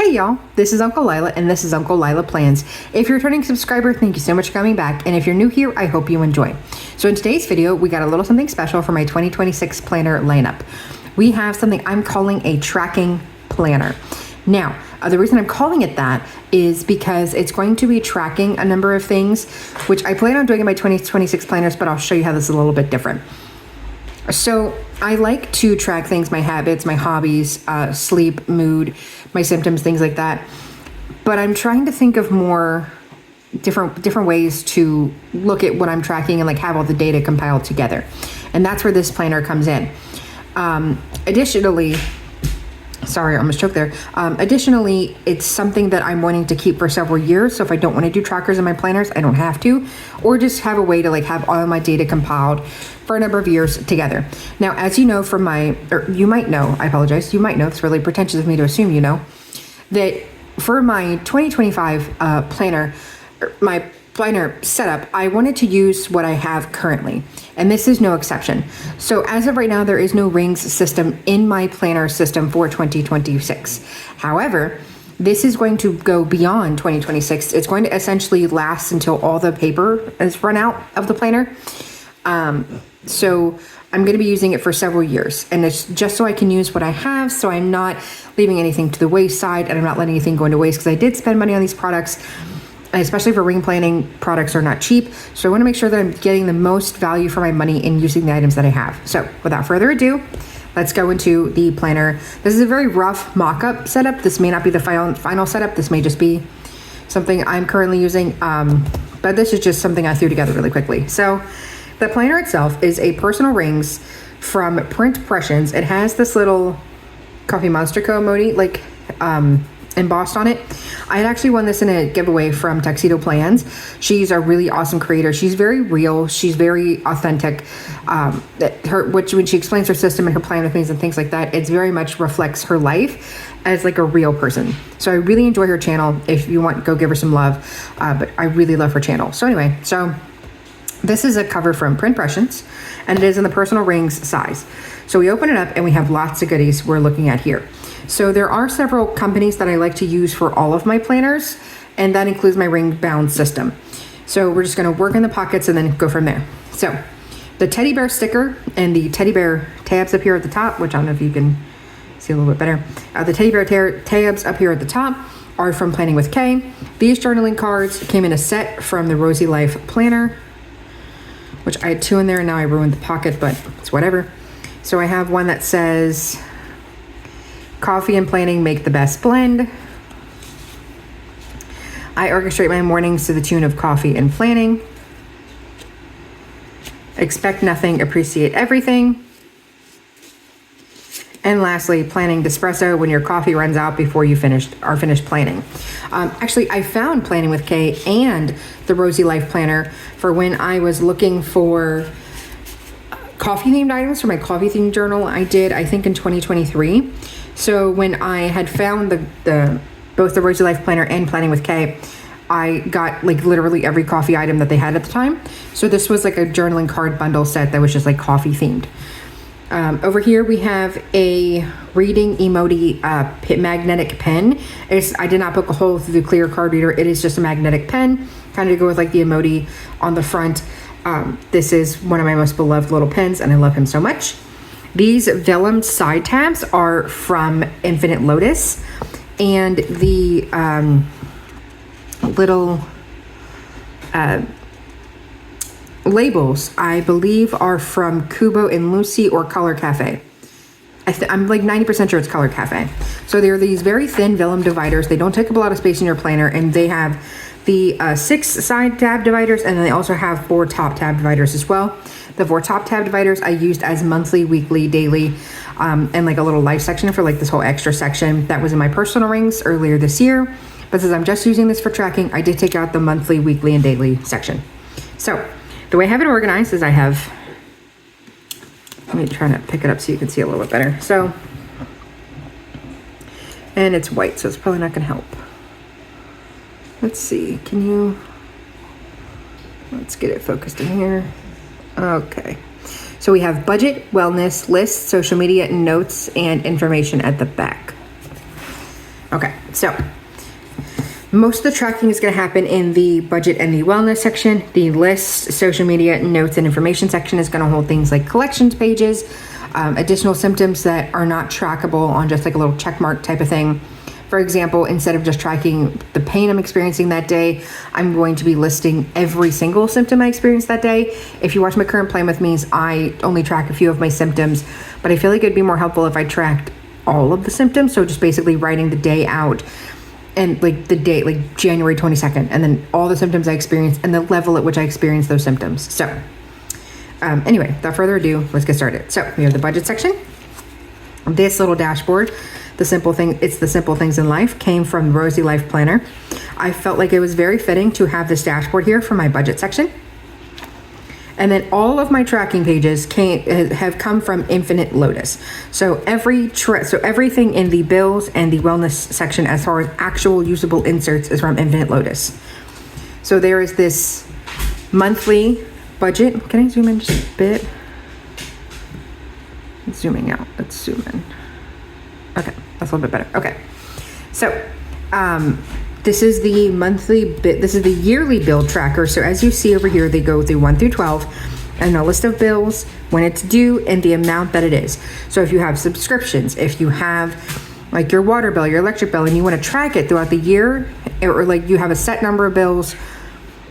Hey y'all, this is Uncle Lila and this is Uncle Lila Plans. If you're a returning subscriber, thank you so much for coming back. And if you're new here, I hope you enjoy. So in today's video, we got a little something special for my 2026 planner lineup. We have something I'm calling a tracking planner. Now, the reason I'm calling it that is because it's going to be tracking a number of things, which I plan on doing in my 2026 planners, but I'll show you how this is a little bit different. So I like to track things, my habits, my hobbies, sleep, mood, my symptoms, things like that. But I'm trying to think of more different ways to look at what I'm tracking and like have all the data compiled together. And that's where this planner comes in. Additionally, sorry, I almost choked there. Additionally, it's something that I'm wanting to keep for several years. So if I don't want to do trackers in my planners, I don't have to, or just have a way to like have all of my data compiled for a number of years together. Now, as you know from you might know, I apologize, you might know, it's really pretentious of me to assume you know, that for my 2025 planner, my planner setup, I wanted to use what I have currently, and this is no exception. So as of right now, there is no rings system in my planner system for 2026. However, this is going to go beyond 2026. It's going to essentially last until all the paper is run out of the planner. So I'm going to be using it for several years, and it's just so I can use what I have, so I'm not leaving anything to the wayside, and I'm not letting anything go into waste, because I did spend money on these products, and especially for ring planning, products are not cheap. So I want to make sure that I'm getting the most value for my money in using the items that I have. So without further ado, let's go into the planner. This is a very rough mock-up setup. This may not be the final setup. This may just be something I'm currently using, but this is just something I threw together really quickly. So the planner itself is a personal rings from Print Pressions. It has this little Coffee Monster Co. emoji like embossed on it. I had actually won this in a giveaway from Tuxedo Plans. She's a really awesome creator. She's very real. She's very authentic. When she explains her system and her plan with things and things like that, it's very much reflects her life as like a real person. So I really enjoy her channel. If you want, go give her some love. But I really love her channel. So anyway, this is a cover from Print Pressions, and it is in the personal rings size. So we open it up and we have lots of goodies we're looking at here. So there are several companies that I like to use for all of my planners, and that includes my ring bound system. So we're just going to work in the pockets and then go from there. So the teddy bear sticker and the teddy bear tabs up here at the top, which I don't know if you can see a little bit better. The teddy bear tabs up here at the top are from Planning with Kay. These journaling cards came in a set from the Rosy Life planner, which I had two in there and now I ruined the pocket, but it's whatever. So I have one that says, coffee and planning make the best blend. I orchestrate my mornings to the tune of coffee and planning. Expect nothing, appreciate everything. And lastly, planning Despresso when your coffee runs out before you are finished planning. Actually, I found Planning with Kay and the Rosy Life planner for when I was looking for coffee themed items for my coffee themed journal. I think in 2023. So when I had found both the Rosy Life planner and Planning with Kay, I got like literally every coffee item that they had at the time. So this was like a journaling card bundle set that was just like coffee themed. Over here we have a reading emoji magnetic pen. I did not poke a hole through the clear card reader. It is just a magnetic pen, kind of to go with like the emoji on the front. This is one of my most beloved little pens, and I love him so much. These vellum side tabs are from Infinite Lotus, and the little labels, I believe, are from Kubo and Lucy or Color Cafe. I'm like 90% sure it's Color Cafe. So they're these very thin vellum dividers. They don't take up a lot of space in your planner, and they have the 6 side tab dividers, and then they also have 4 top tab dividers as well. The 4 top tab dividers I used as monthly, weekly, daily, and like a little life section for like this whole extra section that was in my personal rings earlier this year. But since I'm just using this for tracking, I did take out the monthly, weekly, and daily section. So the way I have it organized is let me try to pick it up so you can see a little bit better. So, and it's white, so it's probably not going to help. Let's see, let's get it focused in here. Okay. So we have budget, wellness, lists, social media, notes, and information at the back. Okay, so most of the tracking is going to happen in the budget and the wellness section. The list, social media, notes, and information section is going to hold things like collections pages, additional symptoms that are not trackable on just like a little check mark type of thing. For example, instead of just tracking the pain I'm experiencing that day, I'm going to be listing every single symptom I experienced that day. If you watch my current plan with me, I only track a few of my symptoms, but I feel like it'd be more helpful if I tracked all of the symptoms. So just basically writing the day out and like the date, like January 22nd, and then all the symptoms I experienced and the level at which I experienced those symptoms. So anyway, without further ado, let's get started. So we have the budget section. This little dashboard, it's the simple things in life, came from Rosie Life Planner. I felt like it was very fitting to have this dashboard here for my budget section. And then all of my tracking pages have come from Infinite Lotus. So everything in the bills and the wellness section as far as actual usable inserts is from Infinite Lotus. So there is this monthly budget. Can I zoom in just a bit? It's zooming out. Let's zoom in. Okay, that's a little bit better. Okay, so this is the this is the yearly bill tracker. So as you see over here, they go through 1 through 12 and a list of bills, when it's due, and the amount that it is. So if you have subscriptions, if you have like your water bill, your electric bill, and you want to track it throughout the year, or like you have a set number of bills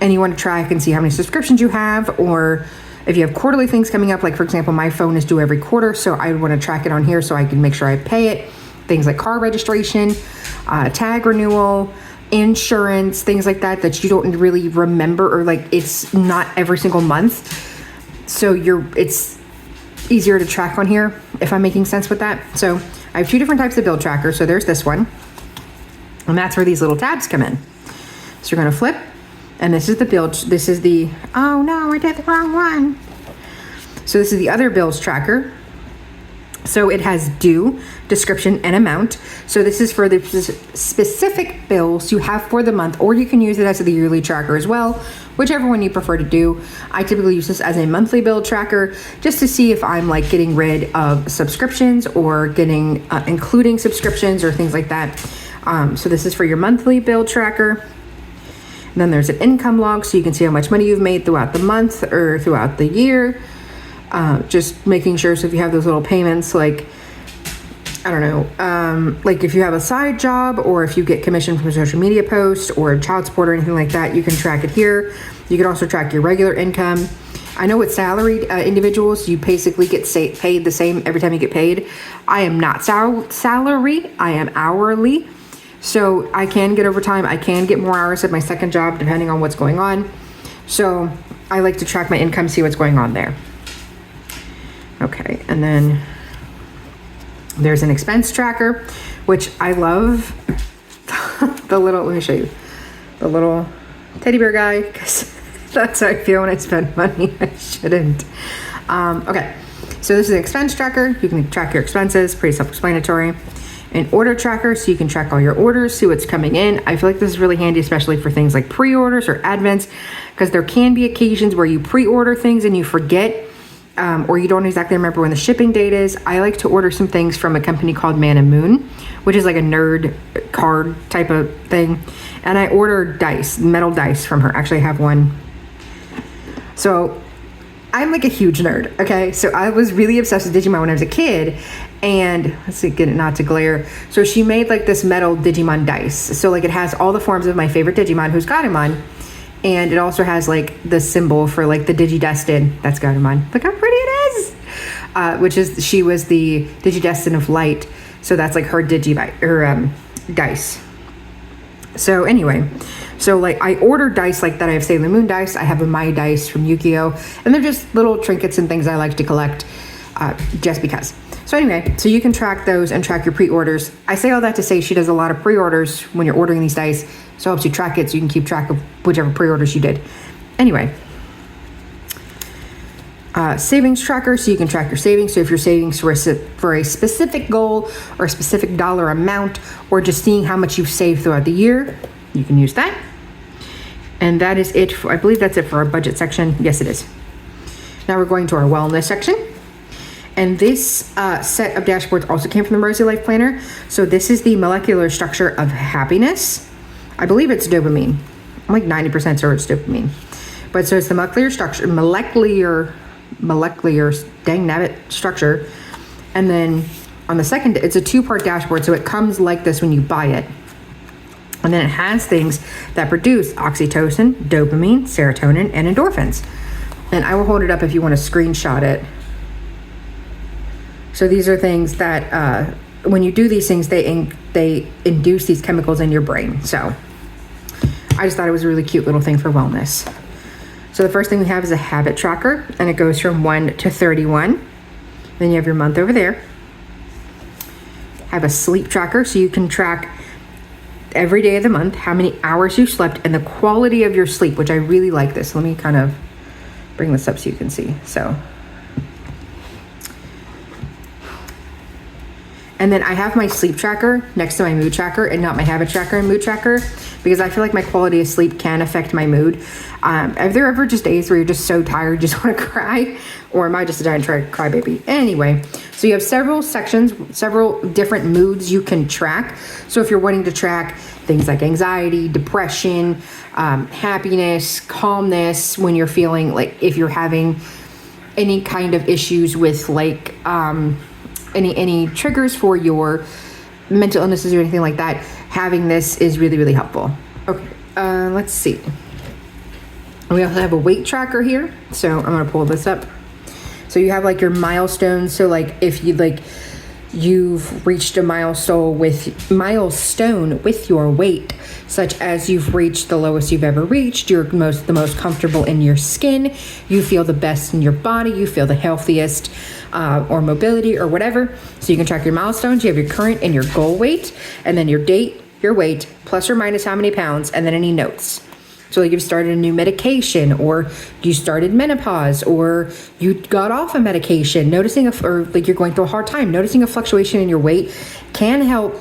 and you want to track and see how many subscriptions you have, or if you have quarterly things coming up, like for example, my phone is due every quarter, so I want to track it on here so I can make sure I pay it. Things like car registration, tag renewal, insurance, things like that you don't really remember, or like it's not every single month. So it's easier to track on here, if I'm making sense with that. So I have two different types of bill trackers. So there's this one, and that's where these little tabs come in. So you're going to flip. And this is oh no, I did the wrong one. So this is the other bills tracker. So it has due, description, and amount. So this is for the specific bills you have for the month, or you can use it as the yearly tracker as well, whichever one you prefer to do. I typically use this as a monthly bill tracker just to see if I'm like getting rid of subscriptions or including subscriptions or things like that. So this is for your monthly bill tracker. And then there's an income log, so you can see how much money you've made throughout the month or throughout the year. Just making sure, so if you have those little payments, like, I don't know, like if you have a side job, or if you get commission from a social media post or child support or anything like that, you can track it here. You can also track your regular income. I know with salaried individuals, you basically get paid the same every time you get paid. I am not salary, I am hourly. So I can get overtime. I can get more hours at my second job depending on what's going on. So I like to track my income, see what's going on there. Okay, and then there's an expense tracker, which I love. Let me show you. The little teddy bear guy, because that's how I feel when I spend money. I shouldn't. Okay, so this is an expense tracker. You can track your expenses, pretty self-explanatory. An order tracker, so you can track all your orders, see what's coming in. I feel like this is really handy, especially for things like pre-orders or advents, because there can be occasions where you pre-order things and you forget, or you don't exactly remember when the shipping date is. I like to order some things from a company called Man and Moon, which is like a nerd card type of thing. And I ordered metal dice from her. Actually, I have one. So I'm like a huge nerd, okay? So I was really obsessed with Digimon when I was a kid, and let's see, get it not to glare. So she made like this metal Digimon dice. So like it has all the forms of my favorite Digimon, who's Gatomon, and it also has like the symbol for like the Digidestin. That's Gatomon. Look how pretty it is. She was the Digidestin of Light. So that's like her dice. So anyway, so like I ordered dice like that. I have Sailor Moon dice. I have a My dice from Yu-Gi-Oh! And they're just little trinkets and things I like to collect just because. So anyway, so you can track those and track your pre-orders. I say all that to say she does a lot of pre-orders when you're ordering these dice. So it helps you track it so you can keep track of whichever pre-orders you did. Anyway, savings tracker, so you can track your savings. So if you're saving for a specific goal or a specific dollar amount, or just seeing how much you've saved throughout the year, you can use that. And that is it. I believe that's it for our budget section. Yes, it is. Now we're going to our wellness section. And this set of dashboards also came from the Rosy Life Planner. So this is the molecular structure of happiness. I believe it's dopamine. I'm like 90% sure it's dopamine. But so it's the molecular structure, molecular, dang nabbit structure. And then on the second, it's a 2-part dashboard. So it comes like this when you buy it. And then it has things that produce oxytocin, dopamine, serotonin, and endorphins. And I will hold it up if you want to screenshot it. So these are things that when you do these things, they induce these chemicals in your brain. So I just thought it was a really cute little thing for wellness. So the first thing we have is a habit tracker, and it goes from 1 to 31. Then you have your month over there. Have a sleep tracker, so you can track every day of the month how many hours you slept and the quality of your sleep, which I really like this. Let me kind of bring this up so you can see. So, and then I have my sleep tracker next to my mood tracker and not my habit tracker and mood tracker, because I feel like my quality of sleep can affect my mood. Are there ever just days where you're just so tired you just want to cry? Or am I just a giant crybaby? Anyway, so you have several sections, several different moods you can track. So if you're wanting to track things like anxiety, depression, happiness, calmness, when you're feeling like, if you're having any kind of issues with like any triggers for your mental illnesses or anything like that, having this is really, really helpful. Okay, let's see. We also have a weight tracker here. So I'm gonna pull this up. So you have like your milestones. So like if you you've reached a milestone with your weight, such as you've reached the lowest you've ever reached, you're the most comfortable in your skin, you feel the best in your body, you feel the healthiest, or mobility or whatever. So you can track your milestones. You have your current and your goal weight, and then your date, your weight, plus or minus how many pounds, and then any notes. So like you've started a new medication, or you started menopause, or you got off a medication, or like you're going through a hard time, noticing a fluctuation in your weight can help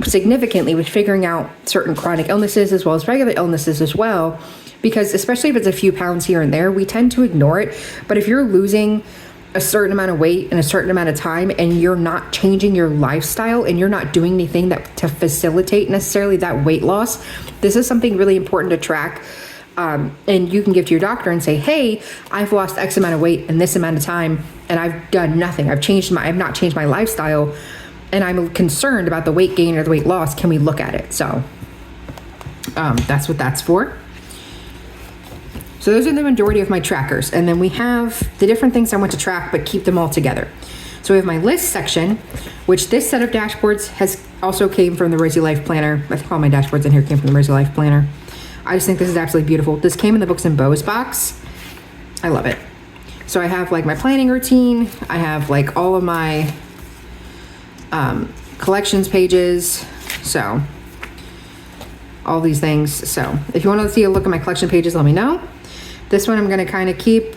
significantly with figuring out certain chronic illnesses as well as regular illnesses as well. Because especially if it's a few pounds here and there, we tend to ignore it. But if you're losing a certain amount of weight in a certain amount of time and you're not changing your lifestyle and you're not doing anything to facilitate necessarily that weight loss, this is something really important to track. And you can give to your doctor and say, hey, I've lost X amount of weight in this amount of time and I've done nothing. I've not changed my lifestyle, and I'm concerned about the weight gain or the weight loss. Can we look at it? So that's what that's for. So those are the majority of my trackers. And then we have the different things I want to track, but keep them all together. So we have my list section, which this set of dashboards has also came from the Rosy Life Planner. I think all my dashboards in here came from the Rosy Life Planner. I just think this is absolutely beautiful. This came in the Books and Bows box. I love it. So I have like my planning routine. I have like all of my collections pages. So all these things. So if you want to see a look at my collection pages, let me know. This one I'm going to kind of keep.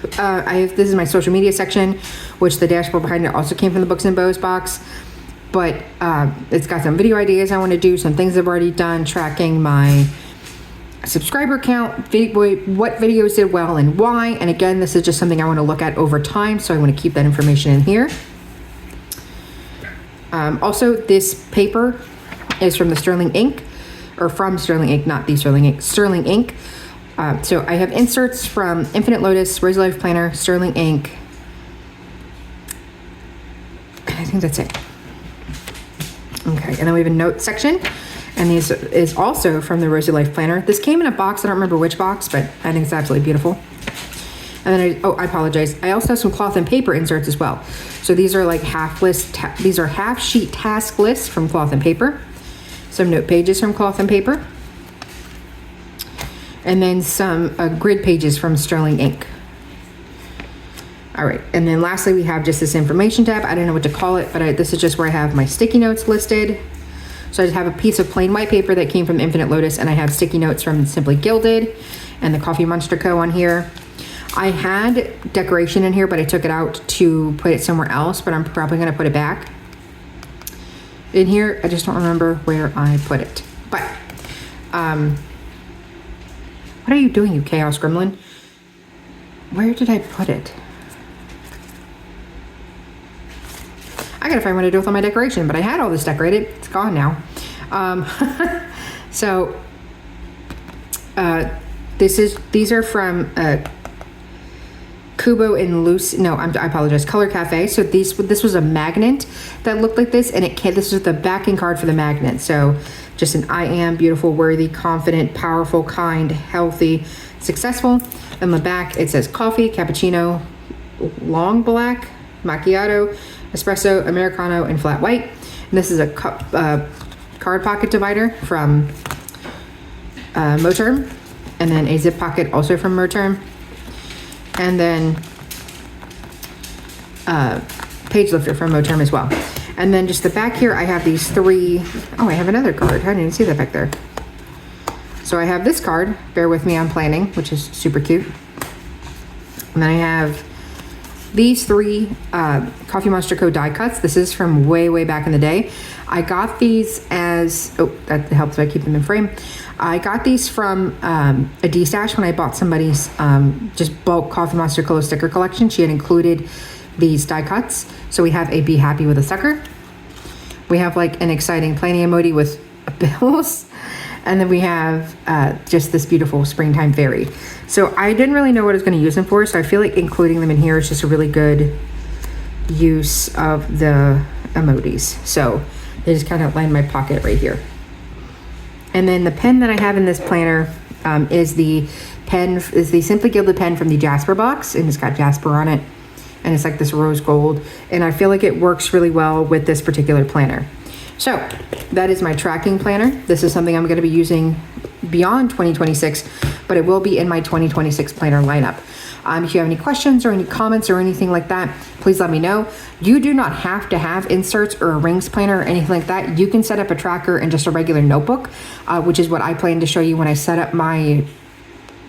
This is my social media section, which the dashboard behind it also came from the Books and Bows box. But it's got some video ideas I want to do, some things I've already done, tracking my subscriber count, what videos did well and why. And again, this is just something I want to look at over time, so I want to keep that information in here. Also, this paper is from the Sterling Ink, or from Sterling Ink, not the Sterling Ink, Sterling Ink. So I have inserts from Infinite Lotus, Rosy Life Planner, Sterling Ink. I think that's it. Okay, and then we have a note section, and this is also from the Rosy Life Planner. This came in a box, I don't remember which box, but I think it's absolutely beautiful. And then I apologize. I also have some cloth and paper inserts as well. So these are like these are half sheet task lists from cloth and paper. Some note pages from cloth and paper. And then some grid pages from Sterling Ink. All right, and then lastly, we have just this information tab. I don't know what to call it, but this is just where I have my sticky notes listed. So I just have a piece of plain white paper that came from Infinite Lotus, and I have sticky notes from Simply Gilded and the Coffee Monster Co. on here. I had decoration in here, but I took it out to put it somewhere else, but I'm probably gonna put it back in here. I just don't remember where I put it. But, what are you doing, you Chaos Gremlin? Where did I put it? I gotta find what to do with all my decoration, but I had all this decorated. It's gone now. So these are from Kubo and Lucy. No, I apologize. Color Cafe. So this was a magnet that looked like this, and this is the backing card for the magnet. So just an I am beautiful, worthy, confident, powerful, kind, healthy, successful. On the back it says coffee, cappuccino, long black, macchiato, espresso, americano, and flat white. And this is a card pocket divider from Moterm, and then a zip pocket also from Moterm, and then page lifter from Moterm as well. And then just the back here, I have these three. Oh, I have another card. I didn't even see that back there. So I have this card, Bear With Me, I'm Planning, which is super cute. And then I have these three Coffee Monster Co. die cuts. This is from way back in the day. I got these as, oh, that helps if I keep them in frame. I got these from a D-Stash when I bought somebody's just bulk Coffee Monster Co. sticker collection. She had included these die cuts. So we have a Be Happy with a Sucker. We have like an exciting planning emoji with bills. And then we have just this beautiful springtime fairy. So I didn't really know what I was going to use them for. So I feel like including them in here is just a really good use of the emojis. So they just kind of line my pocket right here. And then the pen that I have in this planner is the Simply Gilded pen from the Jasper box. And it's got Jasper on it. And it's like this rose gold. And I feel like it works really well with this particular planner. So that is my tracking planner. This is something I'm going to be using beyond 2026, but it will be in my 2026 planner lineup. If you have any questions or any comments or anything like that, please let me know. You do not have to have inserts or a rings planner or anything like that. You can set up a tracker and just a regular notebook, which is what I plan to show you when I set up my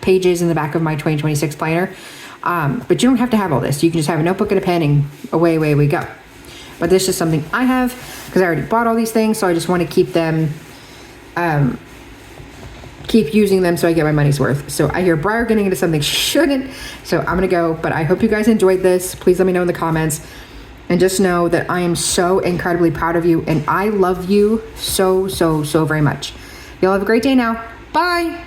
pages in the back of my 2026 planner. But you don't have to have all this. You can just have a notebook and a pen and away we go. But this is something I have because I already bought all these things. So I just want to keep them, keep using them so I get my money's worth. So I hear Briar getting into something she shouldn't. So I'm going to go. But I hope you guys enjoyed this. Please let me know in the comments. And just know that I am so incredibly proud of you. And I love you so very much. Y'all have a great day now. Bye.